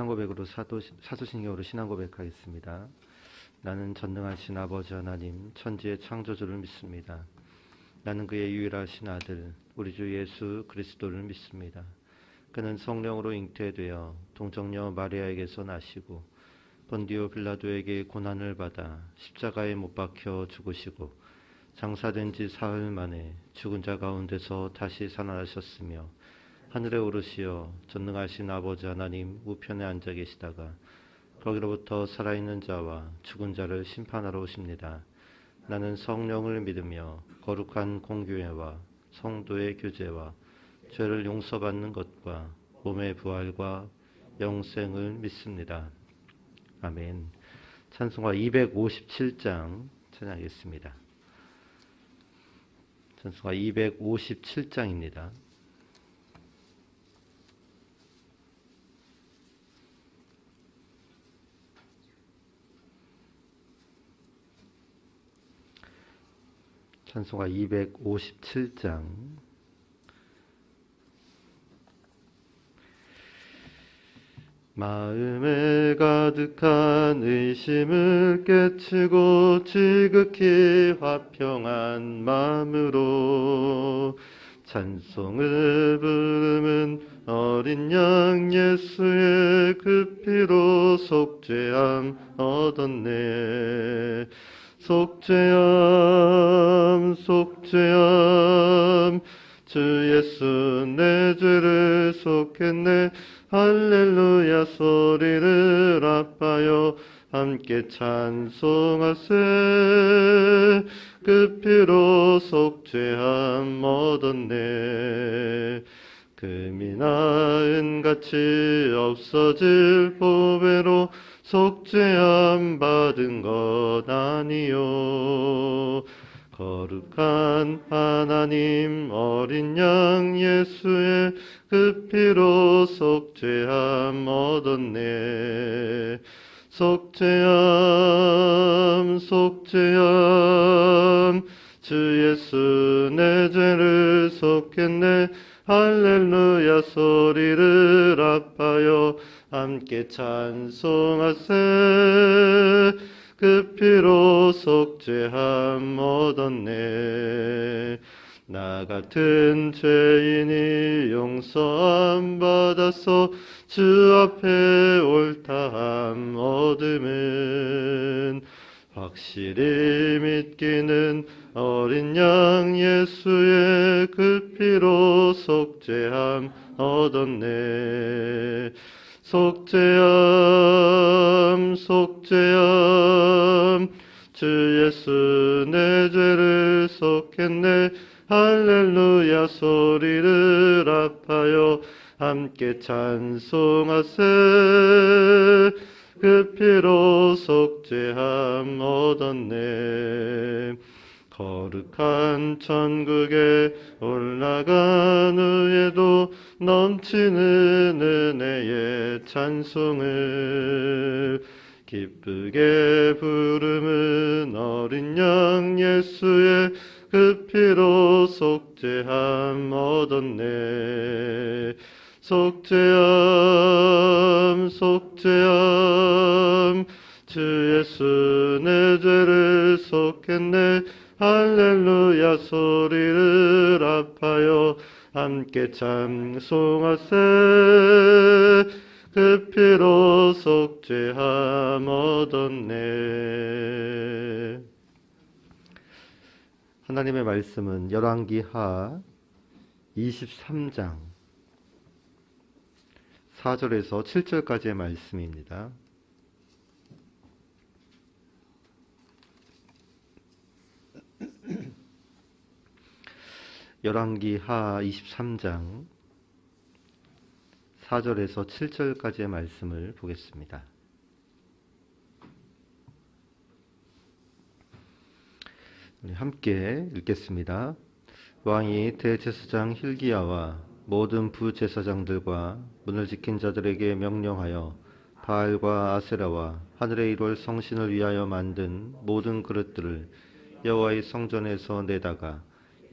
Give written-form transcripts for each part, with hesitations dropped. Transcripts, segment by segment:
신앙고백으로 사도신경으로 신앙고백하겠습니다. 나는 전능하신 아버지 하나님 천지의 창조주를 믿습니다. 나는 그의 유일하신 아들 우리 주 예수 그리스도를 믿습니다. 그는 성령으로 잉태되어 동정녀 마리아에게서 나시고 본디오 빌라도에게 고난을 받아 십자가에 못 박혀 죽으시고 장사된 지 사흘 만에 죽은 자 가운데서 다시 살아나셨으며 하늘에 오르시어 전능하신 아버지 하나님 우편에 앉아 계시다가 거기로부터 살아있는 자와 죽은 자를 심판하러 오십니다. 나는 성령을 믿으며 거룩한 공교회와 성도의 교제와 죄를 용서받는 것과 몸의 부활과 영생을 믿습니다. 아멘. 찬송가 257장 찬양하겠습니다. 찬송가 257장입니다. 찬송가 257장. 마음에 가득한 의심을 깨치고 지극히 화평한 마음으로 찬송을 부르는 어린 양 예수의 그 피로 속죄함 얻었네. 속죄함 속죄함 주 예수 내 죄를 속했네. 할렐루야 소리를 아파요 함께 찬송하세. 그 피로 속죄함 얻었네. 금이나 은같이 없어질 보배로 속죄함 받은 것 아니요. 거룩한 하나님 어린 양 예수의 그 피로 속죄함 얻었네. 속죄함 속죄함 주 예수 내 죄를 속했네. 할렐루야 소리를 아파요 함께 찬송하세. 그 피로 속죄함 얻었네. 나 같은 죄인이 용서함 받아서 주 앞에 옳다함 얻음은 확실히 믿기는 어린 양 예수의 그 피로 속죄함 얻었네. 속죄함 속죄함 주 예수 내 죄를 속했네. 할렐루야 소리를 아파요 함께 찬송하세. 그 피로 속죄함 얻었네. 거룩한 천국에 올라간 후에도 넘치는 은혜의 찬송을 기쁘게 부르는 어린 양 예수의 그 피로 속죄함 얻었네. 속죄함 속죄함 주 예수 내 죄를 속했네. 할렐루야 소리를 아파요 함께 찬송하세. 그 피로 속죄함 얻었네. 하나님의 말씀은 열왕기하 23장 4절에서 7절까지의 말씀입니다. 열왕기하 23장 4절에서 7절까지의 말씀을 보겠습니다. 우리 함께 읽겠습니다. 왕이 대제사장 hil기야와 모든 부제사장들과 문을 지킨 자들에게 명령하여 바알과 아세라와 하늘의 일월 성신을 위하여 만든 모든 그릇들을 여호와의 성전에서 내다가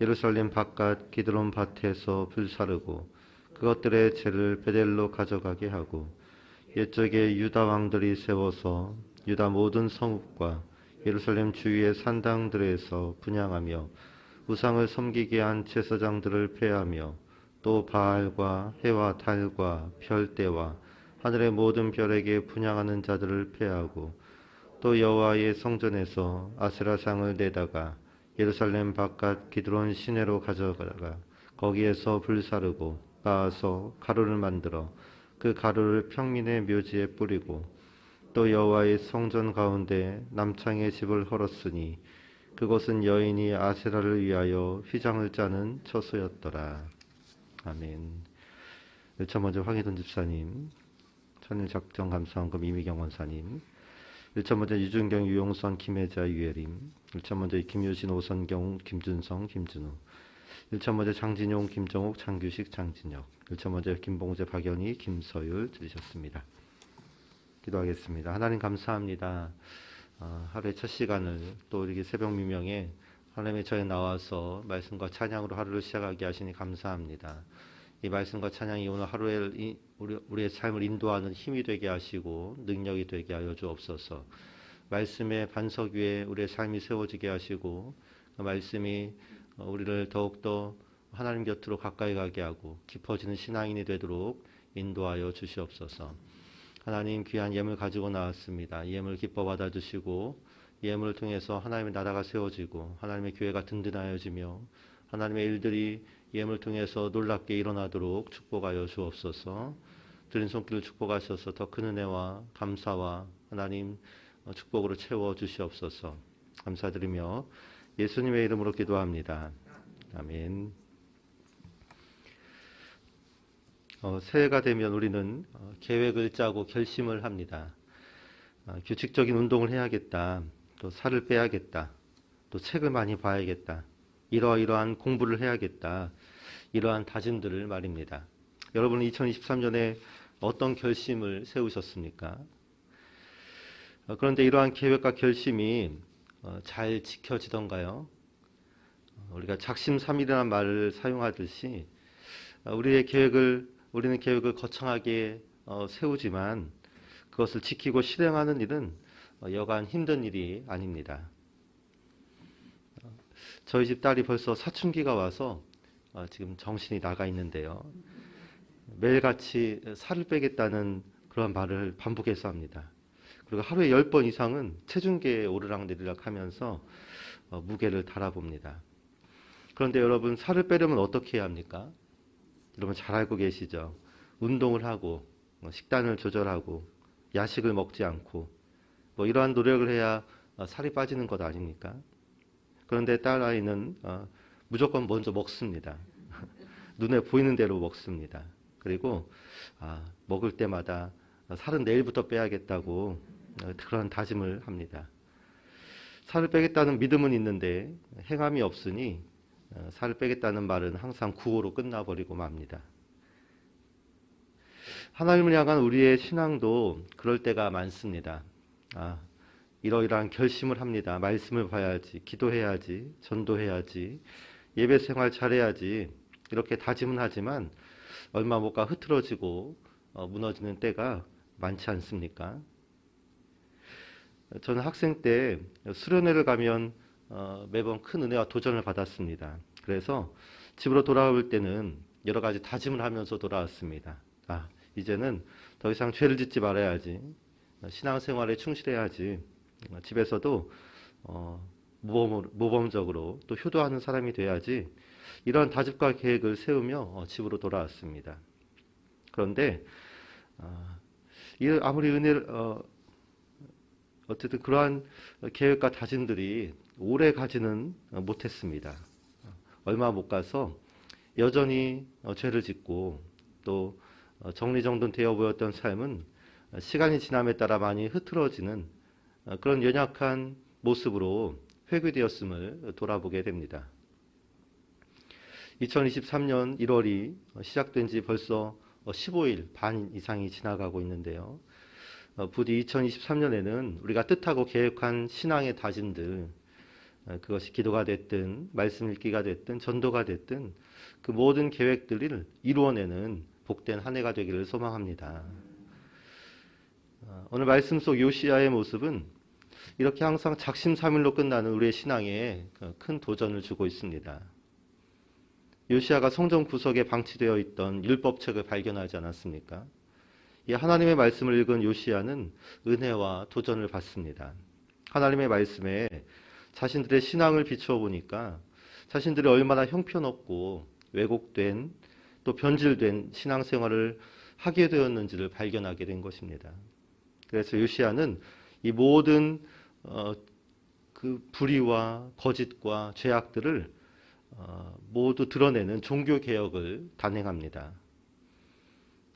예루살렘 바깥 기드론 밭에서 불사르고 그것들의 재를 베델로 가져가게 하고 옛적에 유다 왕들이 세워서 유다 모든 성읍과 예루살렘 주위의 산당들에서 분향하며 우상을 섬기게 한 제사장들을 폐하며 또 바알과 해와 달과 별대와 하늘의 모든 별에게 분향하는 자들을 폐하고 또 여호와의 성전에서 아세라상을 내다가 예루살렘 바깥 기드론 시내로 가져가다가 거기에서 불사르고 쌓아서 가루를 만들어 그 가루를 평민의 묘지에 뿌리고 또 여호와의 성전 가운데 남창의 집을 헐었으니 그곳은 여인이 아세라를 위하여 휘장을 짜는 처소였더라. 아멘. 첫 번째 황희돈 집사님, 천일 작정 감사원금 이미경 원사님, 1차 먼저 유준경, 유용선, 김혜자, 유예림, 1차 먼저 김유신, 오선경, 김준성, 김준우, 1차 먼저 장진용, 김정욱, 장규식, 장진혁, 1차 먼저 김봉재, 박연희, 김서율 들으셨습니다. 기도하겠습니다. 하나님 감사합니다. 하루의 첫 시간을 또 이렇게 새벽 미명에 하나님의 저에 나와서 말씀과 찬양으로 하루를 시작하게 하시니 감사합니다. 이 말씀과 찬양이 오늘 하루에 우리의 삶을 인도하는 힘이 되게 하시고 능력이 되게 하여 주옵소서. 말씀의 반석 위에 우리의 삶이 세워지게 하시고 그 말씀이 우리를 더욱더 하나님 곁으로 가까이 가게 하고 깊어지는 신앙인이 되도록 인도하여 주시옵소서. 하나님 귀한 예물 가지고 나왔습니다. 이 예물 기뻐 받아주시고 이 예물을 통해서 하나님의 나라가 세워지고 하나님의 교회가 든든하여지며 하나님의 일들이 이 예물을 통해서 놀랍게 일어나도록 축복하여 주옵소서. 드린 손길을 축복하셔서 더 큰 은혜와 감사와 하나님 축복으로 채워 주시옵소서. 감사드리며 예수님의 이름으로 기도합니다. 아멘. 새해가 되면 우리는 계획을 짜고 결심을 합니다. 규칙적인 운동을 해야겠다. 또 살을 빼야겠다. 또 책을 많이 봐야겠다. 이러한 공부를 해야겠다. 이러한 다짐들을 말입니다. 여러분은 2023년에 어떤 결심을 세우셨습니까? 그런데 이러한 계획과 결심이 잘 지켜지던가요? 우리가 작심삼일이라는 말을 사용하듯이 우리는 계획을 거창하게 세우지만 그것을 지키고 실행하는 일은 여간 힘든 일이 아닙니다. 저희 집 딸이 벌써 사춘기가 와서 지금 정신이 나가 있는데요. 매일같이 살을 빼겠다는 그런 말을 반복해서 합니다. 그리고 하루에 10번 이상은 체중계에 오르락내리락 하면서 무게를 달아봅니다. 그런데 여러분, 살을 빼려면 어떻게 해야 합니까? 여러분 잘 알고 계시죠? 운동을 하고 식단을 조절하고 야식을 먹지 않고 이러한 노력을 해야 살이 빠지는 것 아닙니까? 그런데 딸아이는 무조건 먼저 먹습니다. 눈에 보이는 대로 먹습니다. 그리고 먹을 때마다 살은 내일부터 빼야겠다고 그런 다짐을 합니다. 살을 빼겠다는 믿음은 있는데 행함이 없으니 살을 빼겠다는 말은 항상 구호로 끝나버리고 맙니다. 하나님을 향한 우리의 신앙도 그럴 때가 많습니다. 이러이러한 결심을 합니다. 말씀을 봐야지, 기도해야지, 전도해야지, 예배 생활 잘해야지 이렇게 다짐은 하지만 얼마 못 가 흐트러지고 무너지는 때가 많지 않습니까? 저는 학생 때 수련회를 가면 매번 큰 은혜와 도전을 받았습니다. 그래서 집으로 돌아올 때는 여러 가지 다짐을 하면서 돌아왔습니다. 이제는 더 이상 죄를 짓지 말아야지, 신앙생활에 충실해야지, 집에서도 모범적으로 또 효도하는 사람이 돼야지, 이런 다짐과 계획을 세우며 집으로 돌아왔습니다. 그런데 아무리 어쨌든 그러한 계획과 다짐들이 오래 가지는 못했습니다. 얼마 못 가서 여전히 죄를 짓고 또 정리정돈 되어 보였던 삶은 시간이 지남에 따라 많이 흐트러지는 그런 연약한 모습으로 회귀되었음을 돌아보게 됩니다. 2023년 1월이 시작된 지 벌써 15일 반 이상이 지나가고 있는데요. 부디 2023년에는 우리가 뜻하고 계획한 신앙의 다짐들, 그것이 기도가 됐든 말씀 읽기가 됐든 전도가 됐든 그 모든 계획들을 이루어내는 복된 한 해가 되기를 소망합니다. 오늘 말씀 속 요시야의 모습은 이렇게 항상 작심삼일로 끝나는 우리의 신앙에 큰 도전을 주고 있습니다. 요시야가 성전 구석에 방치되어 있던 율법책을 발견하지 않았습니까? 이 하나님의 말씀을 읽은 요시야는 은혜와 도전을 받습니다. 하나님의 말씀에 자신들의 신앙을 비추어 보니까 자신들이 얼마나 형편없고 왜곡된 또 변질된 신앙생활을 하게 되었는지를 발견하게 된 것입니다. 그래서 요시야는 이 모든 그 불의와 거짓과 죄악들을 모두 드러내는 종교개혁을 단행합니다.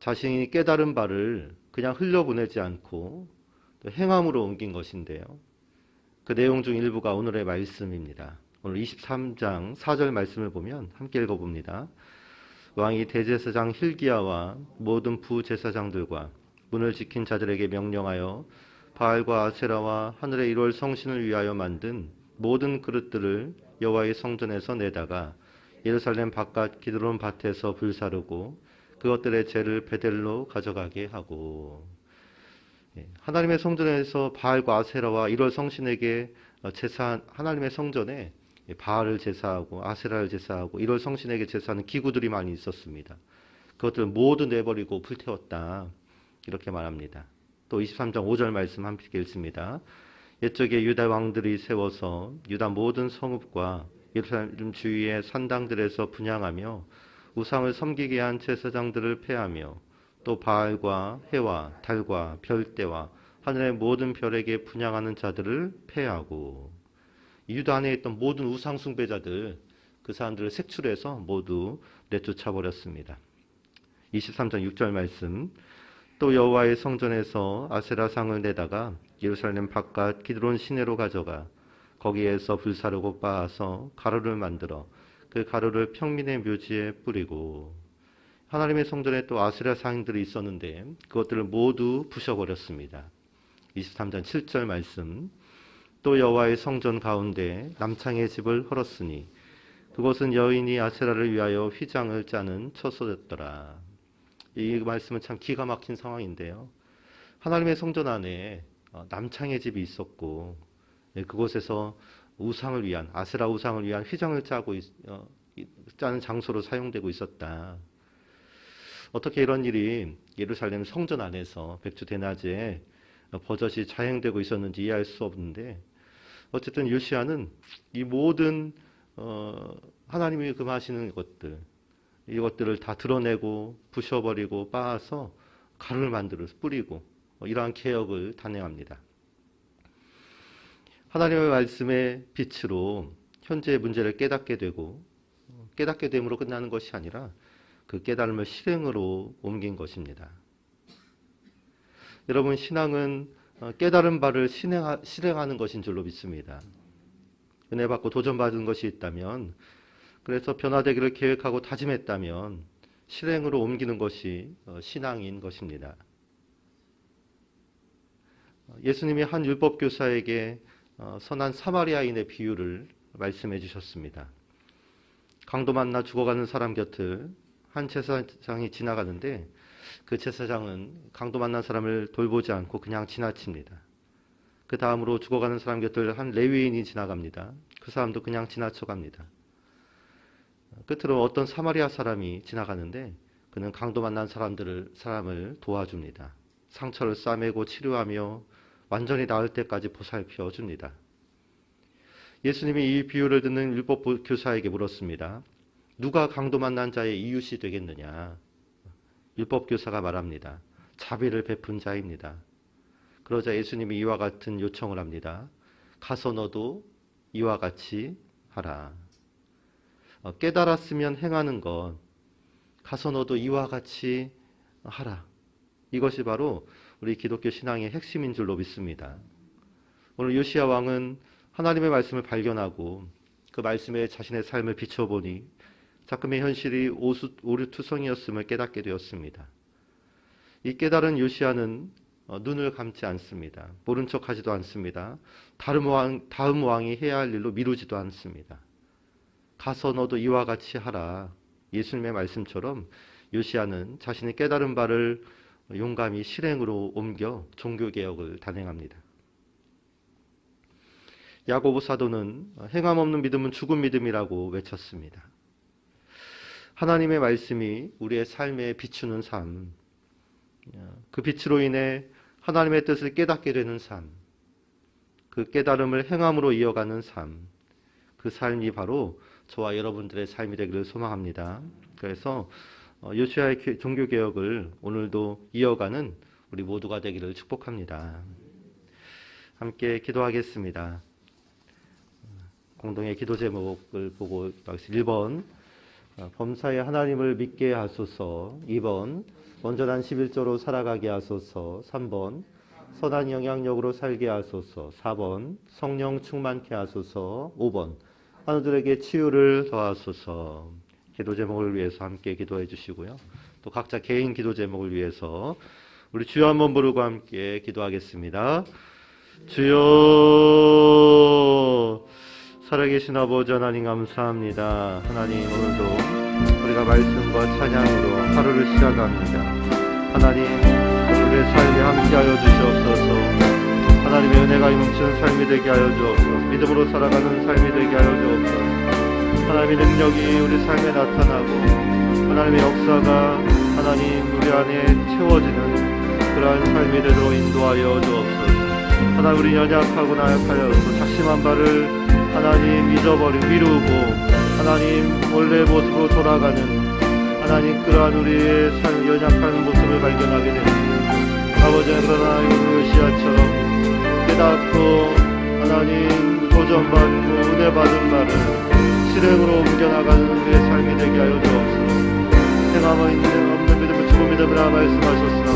자신이 깨달은 바를 그냥 흘려보내지 않고 또 행함으로 옮긴 것인데요. 그 내용 중 일부가 오늘의 말씀입니다. 오늘 23장 4절 말씀을 보면 함께 읽어봅니다. 왕이 대제사장 힐기야와 모든 부제사장들과 문을 지킨 자들에게 명령하여 바알과 아세라와 하늘의 1월 성신을 위하여 만든 모든 그릇들을 여호와의 성전에서 내다가 예루살렘 바깥 기드론 밭에서 불사르고 그것들의 재를 베델로 가져가게 하고. 하나님의 성전에서 바알과 아세라와 1월 성신에게 하나님의 성전에 바알을 제사하고 아세라를 제사하고 1월 성신에게 제사하는 기구들이 많이 있었습니다. 그것들을 모두 내버리고 불태웠다. 이렇게 말합니다. 또 23장 5절 말씀 함께 읽습니다. 옛적에 유다 왕들이 세워서 유다 모든 성읍과 예루살렘 주위의 산당들에서 분향하며 우상을 섬기게 한 제사장들을 폐하며 또 바알과 해와 달과 별대와 하늘의 모든 별에게 분향하는 자들을 폐하고. 유다 안에 있던 모든 우상 숭배자들, 그 사람들을 색출해서 모두 내쫓아 버렸습니다. 23장 6절 말씀. 또 여호와의 성전에서 아세라 상을 내다가 예루살렘 바깥 기드론 시내로 가져가 거기에서 불사르고 빻아서 가루를 만들어 그 가루를 평민의 묘지에 뿌리고. 하나님의 성전에 또 아세라 상들이 있었는데 그것들을 모두 부셔버렸습니다. 23장 7절 말씀. 또 여호와의 성전 가운데 남창의 집을 헐었으니 그곳은 여인이 아세라를 위하여 휘장을 짜는 처소였더라. 이 말씀은 참 기가 막힌 상황인데요. 하나님의 성전 안에 남창의 집이 있었고 그곳에서 우상을 위한 아세라 우상을 위한 휘장을 짜는 장소로 사용되고 있었다. 어떻게 이런 일이 예루살렘 성전 안에서 백주 대낮에 버젓이 자행되고 있었는지 이해할 수 없는데, 어쨌든 요시야는 이 모든 하나님이 금하시는 것들, 이것들을 다 드러내고 부셔버리고 빻아서 가루를 만들어서 뿌리고 이러한 개혁을 단행합니다. 하나님의 말씀의 빛으로 현재의 문제를 깨닫게 되고, 깨닫게 됨으로 끝나는 것이 아니라 그 깨달음을 실행으로 옮긴 것입니다. 여러분, 신앙은 깨달은 바를 실행하는 것인 줄로 믿습니다. 은혜 받고 도전받은 것이 있다면, 그래서 변화되기를 계획하고 다짐했다면 실행으로 옮기는 것이 신앙인 것입니다. 예수님이 한 율법교사에게 선한 사마리아인의 비유를 말씀해 주셨습니다. 강도 만나 죽어가는 사람 곁을 한 제사장이 지나가는데 그 제사장은 강도 만난 사람을 돌보지 않고 그냥 지나칩니다. 그 다음으로 죽어가는 사람 곁을 한 레위인이 지나갑니다. 그 사람도 그냥 지나쳐갑니다. 끝으로 어떤 사마리아 사람이 지나가는데 그는 강도 만난 사람을 도와줍니다. 상처를 싸매고 치료하며 완전히 나을 때까지 보살펴 줍니다. 예수님이 이 비유를 듣는 율법 교사에게 물었습니다. 누가 강도 만난 자의 이웃이 되겠느냐? 율법 교사가 말합니다. 자비를 베푼 자입니다. 그러자 예수님이 이와 같은 요청을 합니다. 가서 너도 이와 같이 하라. 깨달았으면 행하는 것, 가서 너도 이와 같이 하라. 이것이 바로 우리 기독교 신앙의 핵심인 줄로 믿습니다. 오늘 요시야 왕은 하나님의 말씀을 발견하고 그 말씀에 자신의 삶을 비춰보니 자금의 현실이 오류투성이었음을 깨닫게 되었습니다. 이 깨달은 요시야는 눈을 감지 않습니다. 모른 척하지도 않습니다. 다음 왕이 해야 할 일로 미루지도 않습니다. 가서 너도 이와 같이 하라. 예수님의 말씀처럼 요시야는 자신이 깨달은 바를 용감히 실행으로 옮겨 종교개혁을 단행합니다. 야고보 사도는 행함 없는 믿음은 죽은 믿음이라고 외쳤습니다. 하나님의 말씀이 우리의 삶에 비추는 삶, 그 빛으로 인해 하나님의 뜻을 깨닫게 되는 삶, 그 깨달음을 행함으로 이어가는 삶, 그 삶이 바로 저와 여러분들의 삶이 되기를 소망합니다. 그래서 요시야의 종교개혁을 오늘도 이어가는 우리 모두가 되기를 축복합니다. 함께 기도하겠습니다. 공동의 기도 제목을 보고 1번 범사에 하나님을 믿게 하소서. 2번 온전한 11조로 살아가게 하소서. 3번 선한 영향력으로 살게 하소서. 4번 성령 충만케 하소서. 5번 하늘들에게 치유를 더하소서. 기도 제목을 위해서 함께 기도해 주시고요. 또 각자 개인 기도 제목을 위해서 우리 주여 한번 부르고 함께 기도하겠습니다. 주여, 살아계신 아버지 하나님 감사합니다. 하나님, 오늘도 우리가 말씀과 찬양으로 하루를 시작합니다. 하나님, 우리의 삶에 함께하여 주시옵소서. 하나님의 은혜가 넘치는 삶이 되게 하여 주옵소서. 믿음으로 살아가는 삶이 되게 하여 주옵소서. 하나님의 능력이 우리 삶에 나타나고 하나님의 역사가 하나님 우리 안에 채워지는 그러한 삶이 되도록 인도하여 주옵소서. 하나님, 우리 연약하고 나약하여서 작심한 바를 하나님 잊어버리고 미루고 하나님 원래 모습으로 돌아가는 하나님 그러한 우리의 삶 연약한 모습을 발견하게 됩니다. 아버지는 그러나 요시야처럼 깨닫고 하나님 도전받고 은혜 받은 바를 실행으로 옮겨나가는 우리의 삶이 되게 하여 주옵소서. 행함 없는 믿음을 죽은 믿음이라 말씀하셨으나